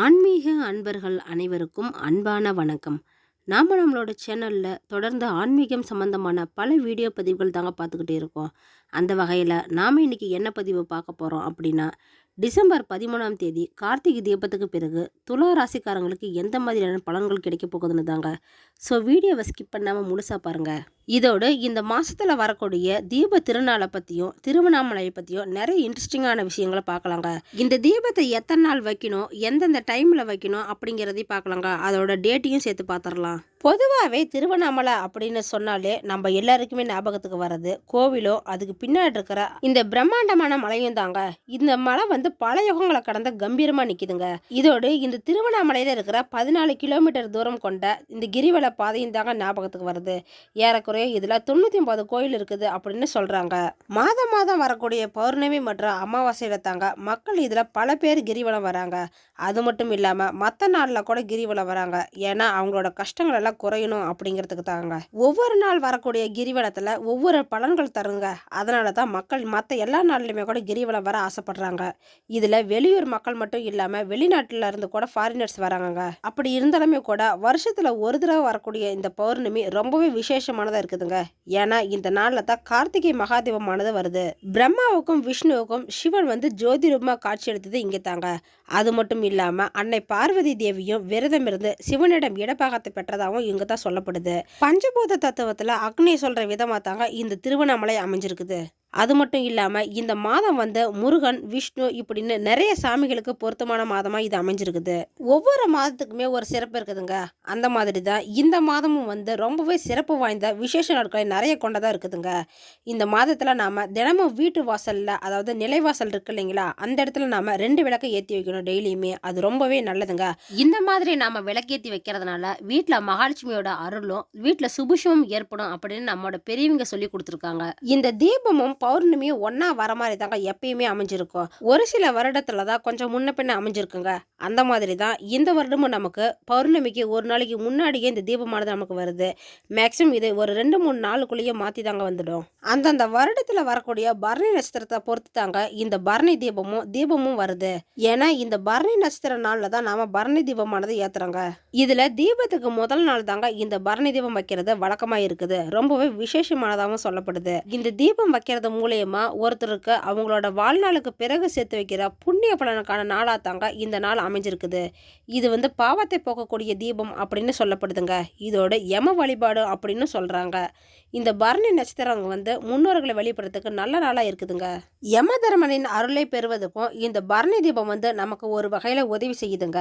ஆன்மீக அன்பர்கள் அனைவருக்கும் அன்பான வணக்கம். நாம் நம்மளோட சேனலில் தொடர்ந்து ஆன்மீகம் சம்பந்தமான பல வீடியோ பதிவுகள் தாங்க பார்த்துக்கிட்டே இருக்கோம். அந்த வகையில் நாம் இன்றைக்கி என்ன பதிவு பார்க்க போகிறோம் அப்படின்னா, டிசம்பர் 13ஆம் தேதி கார்த்திகை தீபத்துக்கு பிறகு துலா ராசிக்காரங்களுக்கு எந்த மாதிரியான பலன்கள் கிடைக்க போகுதுன்னு தாங்க. ஸோ வீடியோவை ஸ்கிப் பண்ணாமல் முழுசாக பாருங்கள். இதோடு இந்த மாதத்தில் வரக்கூடிய தீப திருநாளை பற்றியும் திருவண்ணாமலையை பற்றியும் நிறைய இன்ட்ரெஸ்டிங்கான விஷயங்களை பார்க்கலாங்க. இந்த தீபத்தை எத்தனை நாள் வைக்கணும், எந்தெந்த டைமில் வைக்கணும் அப்படிங்கிறதையும் பார்க்கலாங்க. அதோட டேட்டையும் சேர்த்து பார்த்துடலாம். பொதுவாகவே திருவண்ணாமலை அப்படின்னு சொன்னாலே நம்ம எல்லாருக்குமே ஞாபகத்துக்கு வர்றது கோவிலும் அதுக்கு பின்னாடி இருக்கிற இந்த பிரம்மாண்டமான மலையும் தாங்க. இந்த மலை பல யுகங்களை கடந்த கம்பீரமாக நிற்கிதுங்க. இதோடு இந்த திருவண்ணாமலையில் இருக்கிற 14 கிலோமீட்டர் தூரம் கொண்ட இந்த கிரிவல பாதையும் தாங்க ஞாபகத்துக்கு வருது. ஏறக்குறைய இதில் 99 கோயில் இருக்குது அப்படின்னு சொல்கிறாங்க. மாதம் மாதம் வரக்கூடிய பௌர்ணமி மற்றும் அமாவாசையில தாங்க மக்கள் இதில் பல பேர் கிரிவலம் வராங்க. அது மட்டும் இல்லாமல் மற்ற நாளில் கூட கிரிவலம் வராங்க. ஏன்னா அவங்களோட கஷ்டங்கள் எல்லாம் குறையணும் அப்படிங்கிறதுக்கு தாங்க. ஒவ்வொரு நாள் வரக்கூடிய கிரிவலத்தில் ஒவ்வொரு பலன்கள் தருங்க. அதனால தான் மக்கள் மற்ற எல்லா நாள்லையுமே கூட கிரிவலம் வர ஆசைப்படுறாங்க. இதில் வெளியூர் மக்கள் மட்டும் இல்லாமல் வெளிநாட்டில் இருந்து கூட ஃபாரினர்ஸ் வராங்க. அப்படி இருந்தாலுமே கூட வருஷத்தில் ஒரு தடவை வரக்கூடிய இந்த பௌர்ணமி ரொம்பவே விசேஷமானதாக இருக்குதுங்க. ஏன்னா இந்த நாளில் தான் கார்த்திகை மகாதீபமானது வருது. பிரம்மாவுக்கும் விஷ்ணுவுக்கும் சிவன் ஜோதி ரூபமாக காட்சி எடுத்தது இங்கே தாங்க. அது மட்டும் இல்லாமல் அன்னை பார்வதி தேவியும் விரதம் இருந்து சிவனிடம் இடப்பாகத்தை பெற்றதாகவும் இங்கே தான் சொல்லப்படுது. பஞ்சபூத தத்துவத்தில் அக்னி சொல்கிற விதமாக தாங்க இந்த திருவண்ணாமலை அமைஞ்சிருக்குது. அது மட்டும் இல்லாமல் இந்த மாதம் முருகன், விஷ்ணு இப்படின்னு நிறைய சாமிகளுக்கு பொருத்தமான மாதமாக இது அமைஞ்சிருக்குது. ஒவ்வொரு மாதத்துக்குமே ஒரு சிறப்பு இருக்குதுங்க. அந்த மாதிரி தான் இந்த மாதமும் ரொம்பவே சிறப்பு வாய்ந்த விசேஷ நாட்களை நிறைய கொண்டதாக இருக்குதுங்க. இந்த மாதத்தில் நாம் தினமும் வீட்டு வாசலில், அதாவது நிலைவாசல் இருக்கு இல்லைங்களா, அந்த இடத்துல நாம் 2 விளக்கை ஏற்றி வைக்கணும் டெய்லியுமே. அது ரொம்பவே நல்லதுங்க. இந்த மாதிரி நாம் விளக்கேற்றி வைக்கிறதுனால வீட்டில் மகாலட்சுமியோட அருளும் வீட்டில் சுபிஷமும் ஏற்படும் அப்படின்னு நம்மளோட பெரியவங்க சொல்லி கொடுத்துருக்காங்க. இந்த தீபமும் பௌர்ணமியும் ஒன்னா வர மாதிரி தாங்க எப்பயுமே அமைஞ்சிருக்கும். ஒரு சில வருடத்துல தான் கொஞ்சம் முன்ன பின்ன அமைஞ்சிருக்குங்க. அந்த மாதிரி தான் இந்த வருடமும் நமக்கு பௌர்ணமிக்கு ஒரு நாளைக்கு முன்னாடியே இந்த தீபமானது நமக்கு வருது. மேக்சிமம் இது ஒரு 2-3 நாளுக்குள்ளேயே மாற்றி தாங்க வந்துடும். அந்தந்த வருடத்தில் வரக்கூடிய பரணி நட்சத்திரத்தை பொறுத்து தாங்க இந்த பரணி தீபமும் வருது. ஏன்னா இந்த பரணி நட்சத்திர நாளில் தான் நாம பரணி தீபமானது ஏற்றுறோங்க. இதில் தீபத்துக்கு முதல் நாள் தாங்க இந்த பரணி தீபம் வைக்கிறது வழக்கமாக இருக்குது. ரொம்பவே விசேஷமானதாகவும் சொல்லப்படுது. இந்த தீபம் வைக்கிறது மூலயமா ஒருத்தருக்கு அவங்களோட வாழ்நாளுக்கு பிறகு சேர்த்து வைக்கிற புண்ணிய பலனுக்கான நாளாக தாங்க இந்த நாள் அமைஞ்சிருக்குது. இது பாவத்தை போக்கக்கூடிய தீபம் அப்படின்னு சொல்லப்படுதுங்க. இதோட யம வழிபாடு அப்படின்னு சொல்கிறாங்க. இந்த பரணி நட்சத்திரம் முன்னோர்களை வழிபடுறதுக்கு நல்ல நாளாக இருக்குதுங்க. யம தர்மனின் அருளை பெறுவதற்கும் இந்த பரணி தீபம் நமக்கு ஒரு வகையில் உதவி செய்யுதுங்க.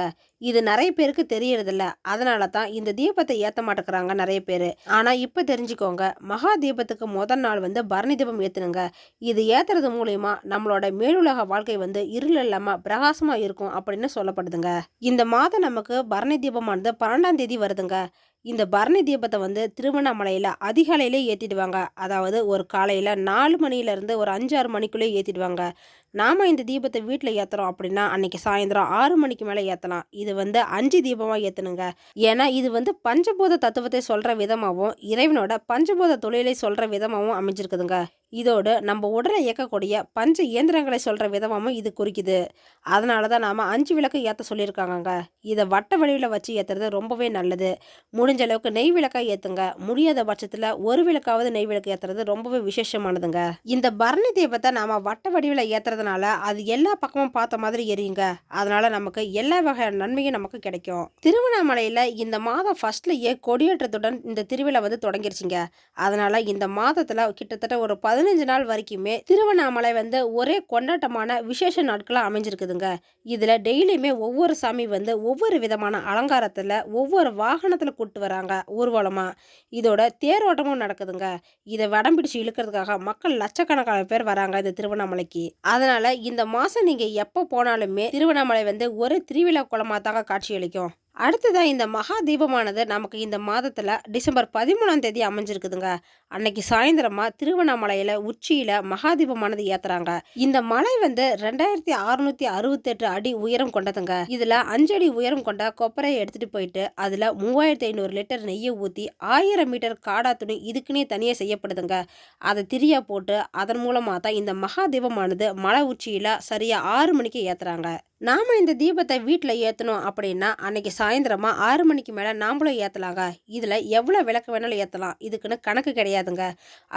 இது நிறைய பேருக்கு தெரியறதில்ல. அதனால தான் இந்த தீபத்தை ஏற்ற மாட்டேங்கிறாங்க நிறைய பேர். ஆனால் இப்போ தெரிஞ்சுக்கோங்க, மகா தீபத்துக்கு முதல் நாள் பரணி தீபம் ஏற்றுனுங்க. இது ஏற்றுறது மூலயமா நம்மளோட மேலுலக வாழ்க்கை இருள் இல்லாமல் பிரகாசமாக இருக்கும் அப்படின்னு சொல்லப்படுதுங்க. இந்த மாதம் நமக்கு பரணி தீபமானது 12ஆம் தேதி வருதுங்க. இந்த பரணி தீபத்தை திருவண்ணாமலையில் அதிகாலையிலே ஏற்றிடுவாங்க. அதாவது ஒரு காலையில் 4 மணிலேருந்து ஒரு 5-6 மணிக்குள்ளே ஏற்றிடுவாங்க. நாம் இந்த தீபத்தை வீட்டில் ஏற்றுறோம் அப்படின்னா அன்றைக்கி சாயந்தரம் 6 மணிக்கு மேலே ஏற்றலாம். இது 5 தீபமாக ஏற்றணுங்க. ஏன்னா இது பஞ்சபூத தத்துவத்தை சொல்கிற விதமாகவும் இறைவனோட பஞ்சபூத தொழிலை சொல்கிற விதமாகவும் அமைஞ்சிருக்குதுங்க. இதோடு நம்ம உடலை இயக்கக்கூடிய பஞ்ச இயந்திரங்களை சொல்கிற விதமாகவும் இது குறிக்குது. அதனால தான் நாம் 5 விளக்கு ஏற்ற சொல்லியிருக்காங்க. இதை வட்ட வடிவில் வச்சு ஏற்றுறது ரொம்பவே நல்லது. முடிஞ்ச அளவுக்கு நெய் விளக்காக ஏற்றுங்க. முடியாத பட்சத்தில் ஒரு விளக்காவது நெய் விளக்கு ஏற்றுறது ரொம்பவே விசேஷமானதுங்க. இந்த பரணி தீபத்தை நாம் வட்ட வடிவில் ஏற்றுறதுனால அது எல்லா பக்கமும் பார்த்த மாதிரி எரியுங்க. அதனால நமக்கு எல்லா வகையான நன்மையும் நமக்கு கிடைக்கும். திருவண்ணாமலையில் இந்த மாதம் ஃபர்ஸ்ட்லேயே கொடியேற்றத்துடன் இந்த திருவிழா தொடங்கிருச்சுங்க. அதனால இந்த மாதத்தில் கிட்டத்தட்ட ஒரு 15 நாள் வரைக்குமே திருவண்ணாமலை ஒரே கொண்டாட்டமான விசேஷ நாட்களாக அமைஞ்சிருக்குதுங்க. இதில் டெய்லியுமே ஒவ்வொரு சாமி ஒவ்வொரு விதமான அலங்காரத்தில் ஒவ்வொரு வாகனத்தில் கூட்டு வராங்க ஊர்வலமாக. இதோட தேரோட்டமும் நடக்குதுங்க. இதை வடம் பிடிச்சு இழுக்கிறதுக்காக மக்கள் லட்சக்கணக்கான பேர் வராங்க இந்த திருவண்ணாமலைக்கு. அதனால இந்த மாதம் நீங்கள் எப்போ போனாலுமே திருவண்ணாமலை ஒரு திருவிழா குளமாக தாங்க காட்சியளிக்கும். அடுத்ததான் இந்த மகா தீபமானது நமக்கு இந்த மாதத்தில் டிசம்பர் 13ஆம் தேதி அமைஞ்சிருக்குதுங்க. அன்னைக்கு சாயந்தரமாக திருவண்ணாமலையில் உச்சியில் மகாதீபமானது ஏற்றுறாங்க. இந்த மலை 2668 அடி உயரம் கொண்டதுங்க. இதில் 5 அடி உயரம் கொண்ட கொப்பரையை எடுத்துகிட்டு போயிட்டு அதில் 3500 லிட்டர் நெய்யை ஊற்றி 1000 மீட்டர் காடா துணி இதுக்குன்னே தனியாக செய்யப்படுதுங்க. அதை திரியாக போட்டு அதன் மூலமாக தான் இந்த மகாதீபமானது மலை உச்சியில் சரியாக 6 மணிக்கு ஏற்றுறாங்க. நாம இந்த தீபத்தை வீட்டில் ஏற்றணும் அப்படின்னா அன்னைக்கு சாயந்தரமா 6 மணிக்கு மேலே நாமளும் ஏற்றலாங்க. இதில் எவ்வளோ விளக்கு வேணாலும் ஏற்றலாம். இதுக்குன்னு கணக்கு கிடையாதுங்க.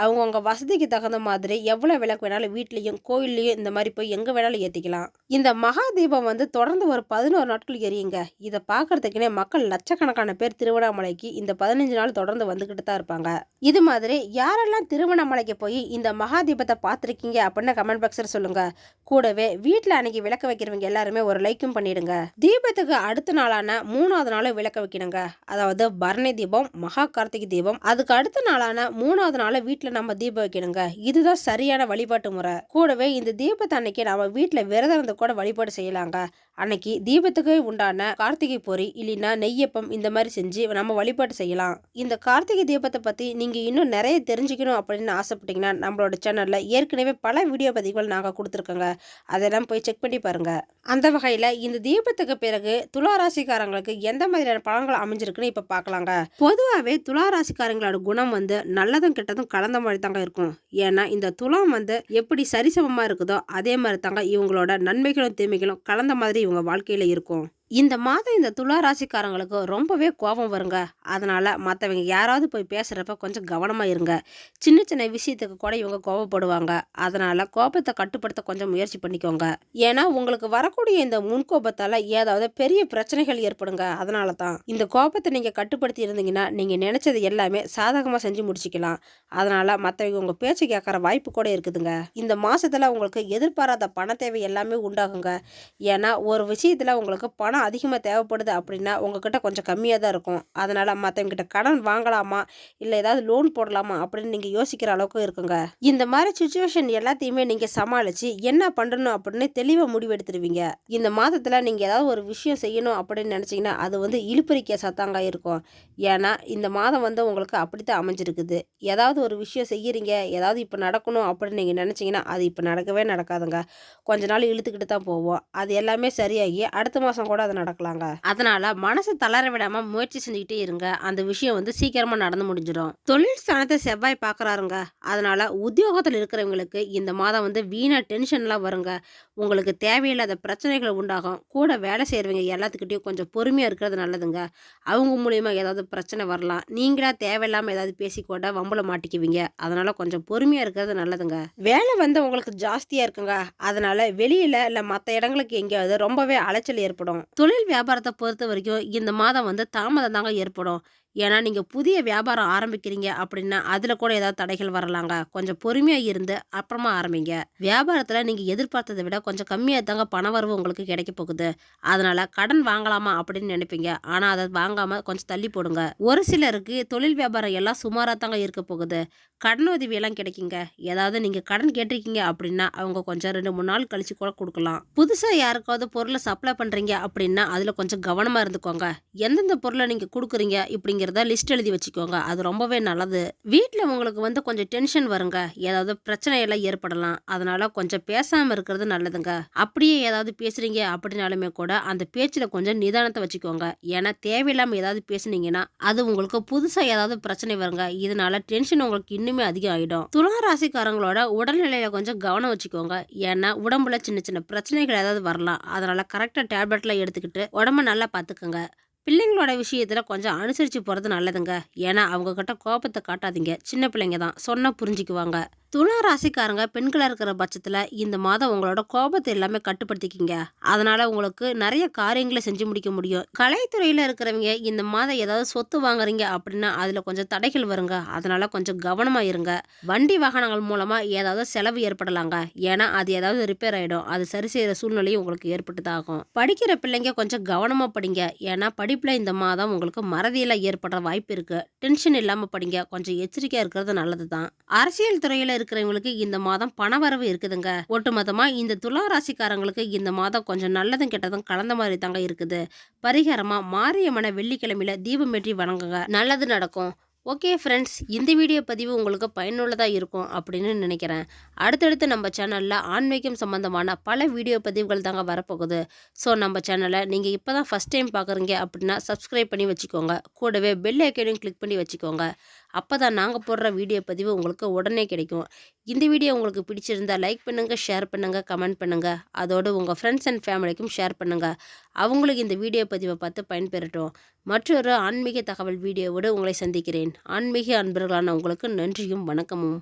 அவங்கவுங்க வசதிக்கு தகுந்த மாதிரி எவ்வளோ விளக்கு வேணாலும் வீட்லேயும் கோயில்லையும் இந்த மாதிரி போய் எங்கே வேணாலும் ஏற்றிக்கலாம். இந்த மகா தீபம் வந்து தொடர்ந்து ஒரு 11 நாட்கள் எரியுங்க. இதை பார்க்கறதுக்குனே மக்கள் லட்சக்கணக்கான பேர் திருவண்ணாமலைக்கு இந்த 15 நாள் தொடர்ந்து வந்துக்கிட்டு தான் இருப்பாங்க. இது மாதிரி யாரெல்லாம் திருவண்ணாமலைக்கு போய் இந்த மகா தீபத்தை பார்த்துருக்கீங்க அப்படின்னு கமெண்ட் பாக்ஸில் சொல்லுங்க. கூடவே வீட்டில் அன்னைக்கு விளக்கு வைக்கிறவங்க எல்லாருமே ஒரு லைக்கும் பண்ணிடுங்க. தீபத்துக்கு அடுத்த நாளான 3வது நாள் விளக்கு வைக்கணுங்க. அதாவது பரணி தீபம், மகா கார்த்திகை தீபம், அதுக்கு அடுத்த நாளான 3வது நாள் வீட்டில் நம்ம தீபம் வைக்கணுங்க. இதுதான் சரியான வழிபாட்டு முறை. கூடவே இந்த தீபத்தை அன்னைக்கு நம்ம வீட்டில் விரதம் இருந்து கூட வழிபாடு செய்யலாங்க. அன்னைக்கு தீபத்துக்கு உண்டான கார்த்திகை பொரி இல்லைன்னா நெய்யப்பம் இந்த மாதிரி செஞ்சு நம்ம வழிபாடு செய்யலாம். இந்த கார்த்திகை தீபத்தை பற்றி நீங்கள் இன்னும் நிறைய தெரிஞ்சுக்கணும் அப்படின்னு ஆசைப்பட்டீங்கன்னா நம்மளோட சேனலில் ஏற்கனவே பல வீடியோ பதிவுகள் நாங்கள் கொடுத்துருக்கோங்க. அதெல்லாம் போய் செக் பண்ணி பாருங்க. அந்த வகையில் இந்த தீபத்துக்கு பிறகு துளாராசிக்காரங்களுக்கு எந்த மாதிரியான பலன்கள் அமைஞ்சிருக்குன்னு இப்போ பார்க்கலாங்க. பொதுவாகவே துளாராசிக்காரங்களோட குணம் வந்து நல்லதும் கெட்டதும் கலந்த மாதிரி தாங்க இருக்கும். ஏன்னா இந்த துலாம் வந்து எப்படி சரிசமமாக இருக்குதோ அதே மாதிரி தாங்க இவங்களோட நன்மைகளும் தீமைகளும் கலந்த மாதிரி இவங்க வாழ்க்கையில் இருக்கும். இந்த மாதம் இந்த துலா ராசிக்காரங்களுக்கு ரொம்பவே கோபம் வருங்க. அதனால மற்றவங்க யாராவது போய் பேசுகிறப்ப கொஞ்சம் கவனமாக இருங்க. சின்ன சின்ன விஷயத்துக்கு கூட இவங்க கோபப்படுவாங்க. அதனால கோபத்தை கட்டுப்படுத்த கொஞ்சம் முயற்சி பண்ணிக்கோங்க. ஏன்னா உங்களுக்கு வரக்கூடிய இந்த முன்கோபத்தால் ஏதாவது பெரிய பிரச்சனைகள் ஏற்படுங்க. அதனால தான் இந்த கோபத்தை நீங்கள் கட்டுப்படுத்தி இருந்தீங்கன்னா நீங்கள் நினைச்சது எல்லாமே சாதகமாக செஞ்சு முடிச்சுக்கலாம். அதனால மற்றவங்க உங்கள் பேச்சு கேட்குற வாய்ப்பு கூட இருக்குதுங்க. இந்த மாசத்துல உங்களுக்கு எதிர்பாராத பண தேவை எல்லாமே உண்டாகுங்க. ஏன்னா ஒரு விஷயத்துல உங்களுக்கு பணம் அதிகமாக தேவைப்படுது அப்படின்னா உங்ககிட்ட கொஞ்சம் கம்மியாக தான் இருக்கும். அதனால் மற்றவங்ககிட்ட கடன் வாங்கலாமா இல்லை ஏதாவது லோன் போடலாமா அப்படின்னு நீங்கள் யோசிக்கிற அளவுக்கு இருக்குங்க. இந்த மாதிரி சுச்சுவேஷன் எல்லாத்தையுமே நீங்கள் சமாளித்து என்ன பண்ணணும் அப்படின்னு தெளிவாக முடிவெடுத்துருவீங்க. இந்த மாதத்தில் நீங்கள் ஏதாவது ஒரு விஷயம் செய்யணும் அப்படின்னு நினச்சிங்கன்னா அது வந்து இழுபறி கேஸாக தாங்க இருக்கும். ஏன்னா இந்த மாதம் வந்து உங்களுக்கு அப்படித்தான் அமைஞ்சிருக்குது. ஏதாவது ஒரு விஷயம் செய்கிறீங்க, ஏதாவது இப்போ நடக்கணும் அப்படின்னு நீங்கள் நினச்சிங்கன்னா அது இப்போ நடக்கவே நடக்காதுங்க. கொஞ்ச நாள் இழுத்துக்கிட்டு தான் போவோம். அது எல்லாமே சரியாகி அடுத்த மாதம் கூட அது நடக்கலாங்க. அதனால மனசை தளர விடாம முயற்சி செஞ்சுக்கிட்டே இருங்க. அந்த விஷயம் வந்து சீக்கிரமா நடந்து முடிஞ்சிடும். தொழில் ஸ்தானத்தை செவ்வாய் பார்க்கறாருங்க. அதனால உத்தியோகத்தில் இருக்கிறவங்களுக்கு இந்த மாதம் வந்து வீணா டென்ஷன்லாம் வருங்க. உங்களுக்கு தேவையில்லாத பிரச்சனைகள் உண்டாகும். கூட வேலை செய்கிறவங்க எல்லாத்துக்கிட்டையும் கொஞ்சம் பொறுமையாக இருக்கிறது நல்லதுங்க. அவங்க மூலியமா ஏதாவது பிரச்சனை வரலாம். நீங்களா தேவையில்லாமல் ஏதாவது பேசிக்கூட வம்புல மாட்டிக்குவீங்க. அதனால கொஞ்சம் பொறுமையாக இருக்கிறது நல்லதுங்க. வேலை வந்து உங்களுக்கு ஜாஸ்தியாக இருக்குங்க. அதனால வெளியில் இல்லை மற்ற இடங்களுக்கு எங்கேயாவது ரொம்பவே அலைச்சல் ஏற்படும். தொழில் வியாபாரத்தை பொறுத்த வரைக்கும் இந்த மாதம் வந்து தாமதம் தாங்க ஏற்படும். ஏன்னா நீங்கள் புதிய வியாபாரம் ஆரம்பிக்கிறீங்க அப்படின்னா அதில் கூட ஏதாவது தடைகள் வரலாங்க. கொஞ்சம் பொறுமையாக இருந்து அப்புறமா ஆரம்பிங்க. வியாபாரத்தில் நீங்கள் எதிர்பார்த்ததை விட கொஞ்சம் கம்மியாக தாங்க பண வரவு உங்களுக்கு கிடைக்க போகுது. அதனால் கடன் வாங்கலாமா அப்படின்னு நினைப்பீங்க. ஆனால் அதை வாங்காமல் கொஞ்சம் தள்ளி போடுங்க. ஒரு சிலருக்கு தொழில் வியாபாரம் எல்லாம் சுமாராக தாங்க இருக்க போகுது. கடன் உதவியெல்லாம் கிடைக்குங்க. ஏதாவது நீங்கள் கடன் கேட்டிருக்கீங்க அப்படின்னா அவங்க கொஞ்சம் 2-3 நாள் கழிச்சு கூட கொடுக்கலாம். புதுசாக யாருக்காவது பொருளை சப்ளை பண்ணுறீங்க அப்படின்னா அதில் கொஞ்சம் கவனமாக இருந்துக்கோங்க. எந்தெந்த பொருளை நீங்கள் கொடுக்குறீங்க இப்படிங்கிறத லிஸ்ட் எழுதி வச்சுக்கோங்க. அது ரொம்பவே நல்லது. வீட்டில் உங்களுக்கு வந்து கொஞ்சம் டென்ஷன் வருங்க. ஏதாவது பிரச்சனையெல்லாம் ஏற்படலாம். அதனால கொஞ்சம் பேசாமல் இருக்கிறது நல்லதுங்க. அப்படியே ஏதாவது பேசுறீங்க அப்படின்னாலுமே கூட அந்த பேச்சில் கொஞ்சம் நிதானத்தை வச்சுக்கோங்க. ஏன்னா தேவையில்லாமல் ஏதாவது பேசுனீங்கன்னா அது உங்களுக்கு புதுசாக ஏதாவது பிரச்சனை வருங்க. இதனால டென்ஷன் உங்களுக்கு இன்னுமே அதிகம் ஆகிடும். துலா ராசிக்காரங்களோட உடல்நிலையில கொஞ்சம் கவனம் வச்சுக்கோங்க. ஏன்னா உடம்புல சின்ன சின்ன பிரச்சனைகள் ஏதாவது வரலாம். அதனால கரெக்டாக டேப்லெட்லாம் எடுத்துக்கிட்டு உடம்ப நல்லா பார்த்துக்கோங்க. பிள்ளைங்களோட விஷயத்தில் கொஞ்சம் அனுசரித்து போகிறது நல்லதுங்க. ஏன்னா அவங்கக்கிட்ட கோபத்தை காட்டாதீங்க. சின்ன பிள்ளைங்க தான், சொன்னால் புரிஞ்சுக்குவாங்க. துலா ராசிக்காரங்க பெண்களாக இருக்கிற பட்சத்தில் இந்த மாதம் உங்களோட கோபத்தை எல்லாமே கட்டுப்படுத்திக்கிங்க. அதனால் உங்களுக்கு நிறைய காரியங்களை செஞ்சு முடிக்க முடியும். கலைத்துறையில் இருக்கிறவங்க இந்த மாதம் ஏதாவது சொத்து வாங்குறீங்க அப்படின்னா அதில் கொஞ்சம் தடைகள் வருங்க. அதனால் கொஞ்சம் கவனமாக இருங்க. வண்டி வாகனங்கள் மூலமாக ஏதாவது செலவு ஏற்படலாங்க. ஏன்னா அது ஏதாவது ரிப்பேர் ஆகிடும். அது சரி செய்கிற சூழ்நிலையும் உங்களுக்கு ஏற்பட்டு தான் ஆகும். படிக்கிற பிள்ளைங்க கொஞ்சம் கவனமாக படிங்க. ஏன்னா படிப்பில் இந்த மாதம் உங்களுக்கு மறதியில் ஏற்படுற வாய்ப்பு இருக்குது. டென்ஷன் இல்லாமல் படிங்க. கொஞ்சம் எச்சரிக்கையாக இருக்கிறது நல்லது தான். அரசியல் துறையில் இருக்கிறவங்களுக்கு இந்த மாதம் பணவரவு இருக்குதுங்க. ஒட்டுமொத்தமா இந்த துலா ராசிக்காரங்களுக்கு இந்த மாதம் கொஞ்சம் நல்லதும் கெட்டதும் கலந்த மாதிரி தாங்க இருக்குது. பரிகாரமா மாரியம்மனை வெள்ளிக்கிழமையில தீபம் ஏற்றி வணங்குங்க. நல்லது நடக்கும். ஓகே ஃப்ரெண்ட்ஸ், இந்த வீடியோ பதிவு உங்களுக்கு பயனுள்ளதாக இருக்கும் அப்படின்னு நினைக்கிறேன். அடுத்தடுத்து நம்ம சேனலில் ஆன்மீகம் சம்மந்தமான பல வீடியோ பதிவுகள் தாங்க வரப்போகுது. ஸோ நம்ம சேனலை நீங்கள் இப்போ தான் ஃபஸ்ட் டைம் பார்க்குறீங்க அப்படின்னா சப்ஸ்கிரைப் பண்ணி வச்சுக்கோங்க. கூடவே பெல் ஐக்கனையும் கிளிக் பண்ணி வச்சுக்கோங்க. அப்போ தான் நாங்கள் போடுற வீடியோ பதிவு உங்களுக்கு உடனே கிடைக்கும். இந்த வீடியோ உங்களுக்கு பிடிச்சிருந்தா லைக் பண்ணுங்கள், ஷேர் பண்ணுங்கள், கமெண்ட் பண்ணுங்கள். அதோடு உங்கள் ஃப்ரெண்ட்ஸ் அண்ட் ஃபேமிலிக்கும் ஷேர் பண்ணுங்கள். அவங்களுக்கு இந்த வீடியோ பதிவை பார்த்து பயன்பெறட்டும். மற்றொரு ஆன்மீக தகவல் வீடியோவோடு உங்களை சந்திக்கிறேன். ஆன்மீக அன்பர்களான உங்களுக்கு நன்றியும் வணக்கமும்.